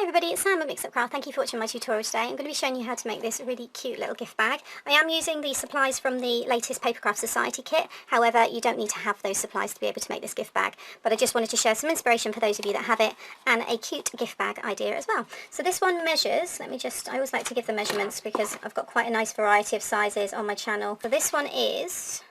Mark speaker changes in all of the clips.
Speaker 1: everybody, it's Sam at Mix Up Craft. Thank you for watching my tutorial today. I'm going to be showing you how to make this really cute little gift bag. I am using the supplies from the latest Papercraft Society kit. However, you don't need to have those supplies to be able to make this gift bag. But I just wanted to share some inspiration for those of you that have it and a cute gift bag idea as well. So this one measures, I always like to give the measurements because I've got quite a nice variety of sizes on my channel. So this one is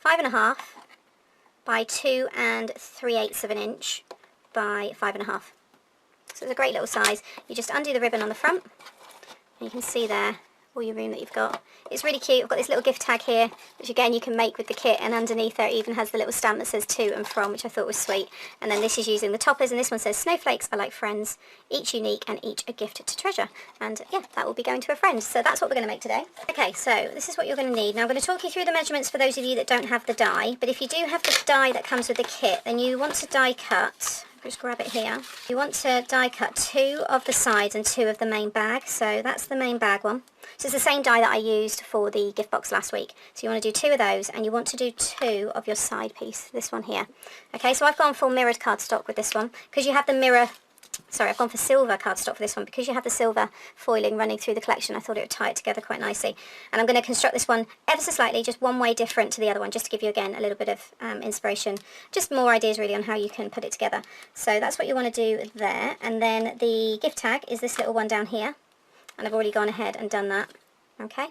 Speaker 1: 5.5 by 2 3/8 of an inch by 5.5. So it's a great little size. You just undo the ribbon on the front and you can see there all your room that you've got. It's really cute. I've got this little gift tag here, which again you can make with the kit, and underneath there it even has the little stamp that says to and from, which I thought was sweet. And then this is using the toppers, and this one says snowflakes are like friends, each unique and each a gift to treasure. And yeah, that will be going to a friend. So that's what we're going to make today. Okay, so this is what you're going to need. Now I'm going to talk you through the measurements for those of you that don't have the die, but if you do have the die that comes with the kit, then you want to die cut. Just grab it here. You want to die cut 2 of the sides and 2 of the main bag. So that's the main bag one. So it's the same die that I used for the gift box last week. So you want to do 2 of those, and you want to do 2 of your side piece, this one here. Okay, so I've gone for mirrored cardstock with this one because you have the mirror. Sorry, I've gone for silver cardstock for this one because you have the silver foiling running through the collection. I thought it would tie it together quite nicely. And I'm going to construct this one ever so slightly, just one way different to the other one, just to give you again a little bit of inspiration, just more ideas really on how you can put it together. So that's what you want to do there. And then the gift tag is this little one down here, and I've already gone ahead and done that. Okay.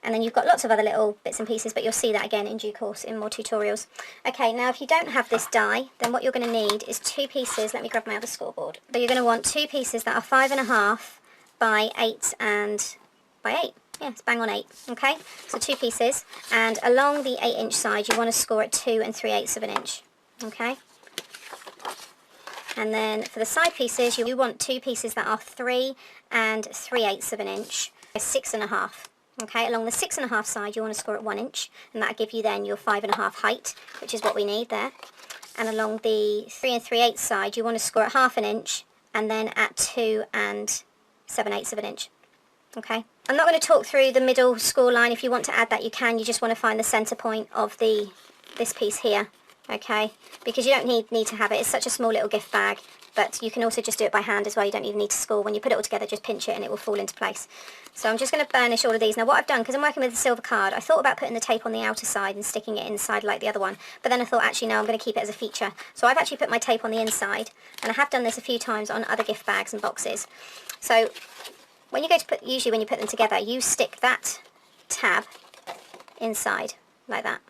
Speaker 1: And then you've got lots of other little bits and pieces, but you'll see that again in due course in more tutorials. Okay, now if you don't have this die, then what you're going to need is 2 pieces. Let me grab my other scoreboard. But you're going to want 2 pieces that are 5.5 by 8 and by 8. Yeah, it's bang on 8. Okay, so 2 pieces. And along the 8-inch side, you want to score at 2 3/8 of an inch. Okay. And then for the side pieces, you want 2 pieces that are 3 3/8 of an inch by 6.5. Okay, along the 6.5 side you want to score at 1 inch, and that'll give you then your 5.5 height, which is what we need there. And along the 3 3/8 side you want to score at 1/2 inch, and then at 2 7/8 of an inch. Okay, I'm not going to talk through the middle score line. If you want to add that, you can. You just want to find the center point of this piece here. Okay, because you don't need to have it. It's such a small little gift bag, but you can also just do it by hand as well. You don't even need to score. When you put it all together, just pinch it and it will fall into place. So I'm just going to burnish all of these. Now what I've done, because I'm working with a silver card, I thought about putting the tape on the outer side and sticking it inside like the other one, but then I thought actually no, I'm going to keep it as a feature. So I've actually put my tape on the inside, and I have done this a few times on other gift bags and boxes. So when you go to usually when you put them together, you stick that tab inside like that,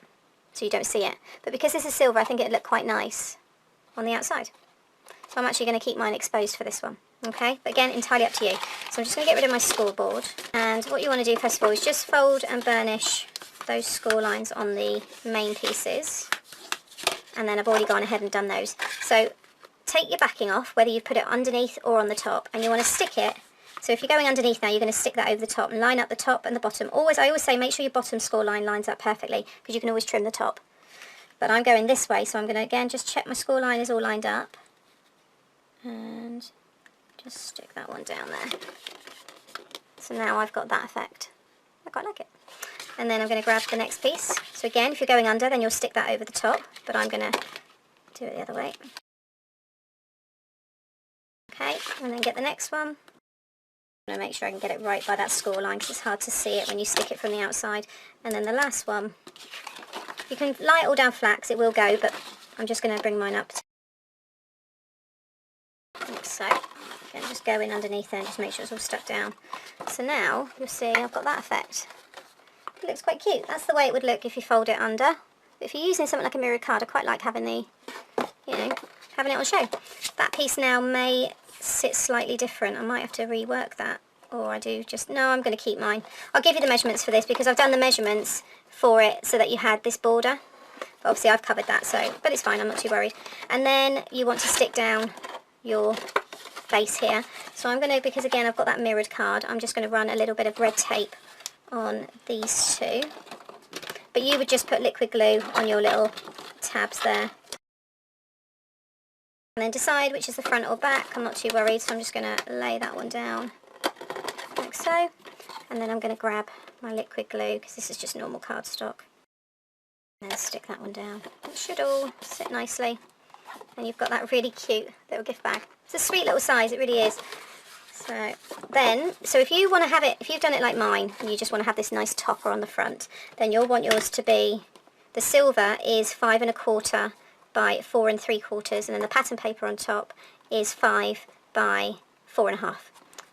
Speaker 1: so you don't see it. But because this is silver, I think it'd look quite nice on the outside. So I'm actually going to keep mine exposed for this one. Okay, but again, entirely up to you. So I'm just going to get rid of my scoreboard. And what you want to do first of all is just fold and burnish those score lines on the main pieces. And then I've already gone ahead and done those. So take your backing off, whether you put it underneath or on the top, and you want to stick it. So if you're going underneath now, you're going to stick that over the top and line up the top and the bottom. I always say make sure your bottom score line lines up perfectly, because you can always trim the top. But I'm going this way, so I'm going to again just check my score line is all lined up. And just stick that one down there. So now I've got that effect. I quite like it. And then I'm going to grab the next piece. So again, if you're going under, then you'll stick that over the top, but I'm going to do it the other way. Okay, and then get the next one. I'm going to make sure I can get it right by that score line, because it's hard to see it when you stick it from the outside. And then the last one, you can lie it all down flat, because it will go, but I'm just going to bring mine up like so. Okay, just go in underneath there and just make sure it's all stuck down. So now you'll see I've got that effect. It looks quite cute. That's the way it would look if you fold it under. But if you're using something like a mirrored card, I quite like having having it on show. That piece now may sit slightly different. I might have to rework that, or no, I'm going to keep mine. I'll give you the measurements for this because I've done the measurements for it so that you had this border. But obviously I've covered that, but it's fine, I'm not too worried. And then you want to stick down your base here. So I'm going to, because again I've got that mirrored card, I'm just going to run a little bit of red tape on these 2. But you would just put liquid glue on your little tabs there. And then decide which is the front or back. I'm not too worried, so I'm just going to lay that one down like so. And then I'm going to grab my liquid glue, because this is just normal cardstock. And then stick that one down. It should all sit nicely. and you've got that really cute little gift bag. It's a sweet little size, it really is. So then, if you want to have it, if you've done it like mine, and you just want to have this nice topper on the front, then you'll want yours to be, the silver is 5 1/4 by 4 3/4, and then the pattern paper on top is 5 by 4 1/2.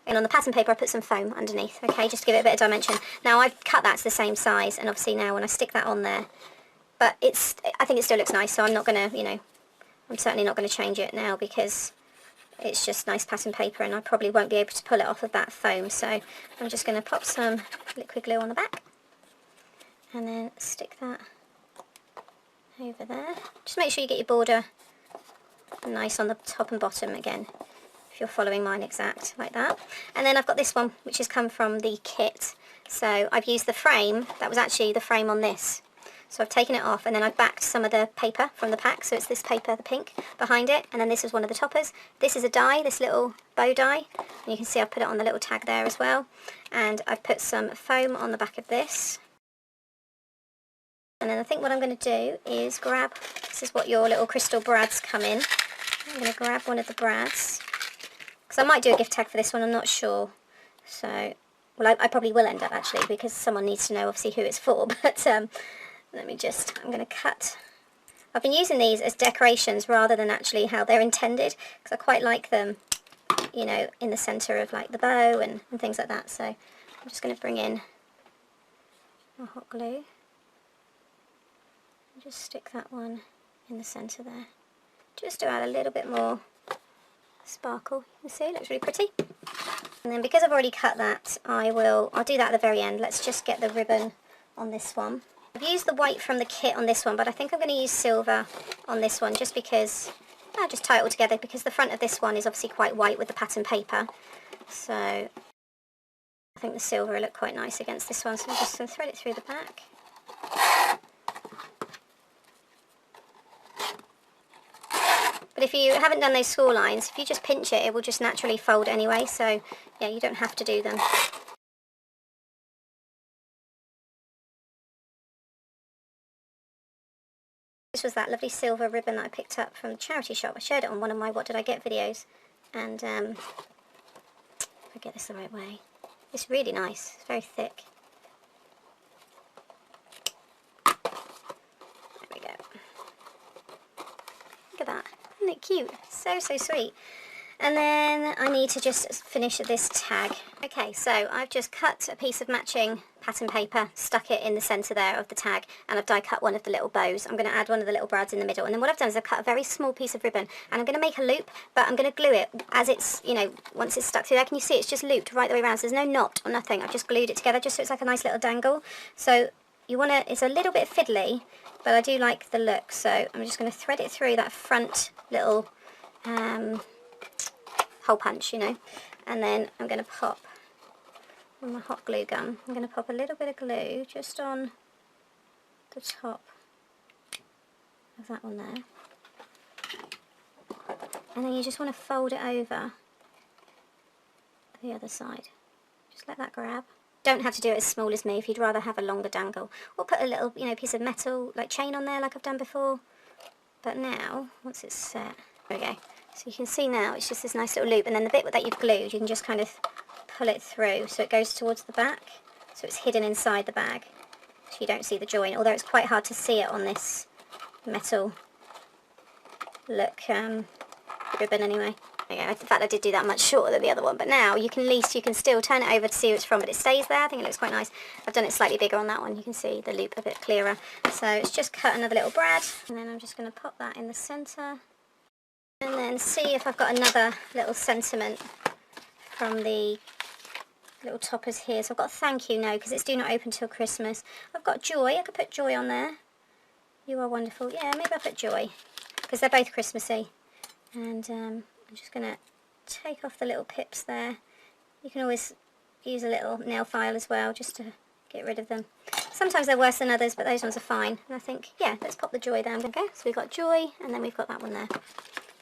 Speaker 1: And on the pattern paper I put some foam underneath, okay, just to give it a bit of dimension. Now I've cut that to the same size, and obviously now when I stick that on there, but I think it still looks nice, so I'm not going to, you know, I'm certainly not going to change it now because it's just nice pattern paper and I probably won't be able to pull it off of that foam. So I'm just going to pop some liquid glue on the back and then stick that over there. Just make sure you get your border nice on the top and bottom again, if you're following mine exact, like that. And then I've got this one which has come from the kit. So I've used the frame, that was actually the frame on this. So I've taken it off and then I've backed some of the paper from the pack, so it's this paper, the pink, behind it, and then this is one of the toppers. This is a die, this little bow die, and you can see I've put it on the little tag there as well. And I've put some foam on the back of this. And then I think what I'm going to do is grab, this is what your little crystal brads come in. I'm going to grab one of the brads, because I might do a gift tag for this one, I'm not sure. So, well I probably will end up actually, because someone needs to know obviously who it's for, but let me just, I'm going to cut. I've been using these as decorations rather than actually how they're intended, because I quite like them, you know, in the centre of like the bow and things like that. So I'm just going to bring in my hot glue and just stick that one in the centre there, just to add a little bit more sparkle. You can see, it looks really pretty. And then because I've already cut that, I'll do that at the very end. Let's just get the ribbon on this one. I've used the white from the kit on this one, but I think I'm going to use silver on this one just because, I'll just tie it all together, because the front of this one is obviously quite white with the pattern paper. So I think the silver will look quite nice against this one, so I'm just going to thread it through the back. But if you haven't done those score lines, if you just pinch it, it will just naturally fold anyway, so yeah, you don't have to do them. This was that lovely silver ribbon that I picked up from the charity shop. I shared it on one of my What Did I Get videos. And if I get this the right way, it's really nice. It's very thick. There we go. Look at that. Isn't it cute? So, so sweet. And then I need to just finish this tag. Okay, so I've just cut a piece of matching pattern paper, stuck it in the centre there of the tag, and I've die cut one of the little bows. I'm going to add one of the little brads in the middle, and then what I've done is I've cut a very small piece of ribbon, and I'm going to make a loop, but I'm going to glue it as it's, you know, once it's stuck through there. Can you see it's just looped right the way around, so there's no knot or nothing. I've just glued it together just so it's like a nice little dangle. So you want to, it's a little bit fiddly, but I do like the look, so I'm just going to thread it through that front little hole punch, you know, and then I'm going to pop with my hot glue gun, I'm going to pop a little bit of glue just on the top of that one there, and then you just want to fold it over the other side. Just let that grab. Don't have to do it as small as me if you'd rather have a longer dangle, or put a little, you know, piece of metal like chain on there like I've done before. But now, once it's set, there we go. So you can see now it's just this nice little loop, and then the bit that you've glued, you can just kind of pull it through so it goes towards the back, so it's hidden inside the bag, so you don't see the join, although it's quite hard to see it on this metal look ribbon anyway. Okay, in fact I did do that much shorter than the other one, but now you can, at least you can still turn it over to see who it's from, but it stays there. I think it looks quite nice. I've done it slightly bigger on that one, you can see the loop a bit clearer. So it's just cut another little brad, and then I'm just going to pop that in the centre. And then see if I've got another little sentiment from the little toppers here. So I've got thank you, no, because it's do not open till Christmas. I've got joy, I could put joy on there. You are wonderful. Yeah, maybe I'll put joy, because they're both Christmassy. And I'm just going to take off the little pips there. You can always use a little nail file as well, just to get rid of them. Sometimes they're worse than others, but those ones are fine. And I think, yeah, let's pop the joy down. Okay, so we've got joy, and then we've got that one there.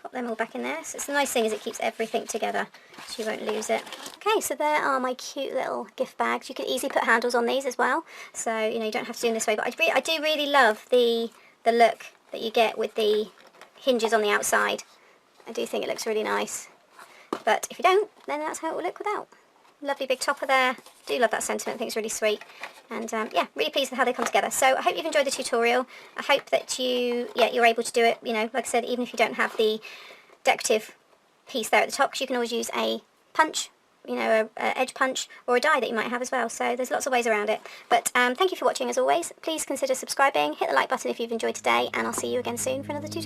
Speaker 1: Pop them all back in there. So it's the nice thing is it keeps everything together, so you won't lose it. Okay, so there are my cute little gift bags. You could easily put handles on these as well, so you know you don't have to do them this way. But I do really love the look that you get with the hinges on the outside. I do think it looks really nice. But if you don't, then that's how it will look without. Lovely big topper there. Do love that sentiment. I think it's really sweet. And yeah, really pleased with how they come together. So I hope you've enjoyed the tutorial. I hope that you're able to do it, you know, like I said, even if you don't have the decorative piece there at the top, because you can always use a punch, you know, a edge punch, or a die that you might have as well. So there's lots of ways around it. But thank you for watching as always. Please consider subscribing, hit the like button if you've enjoyed today, and I'll see you again soon for another tutorial.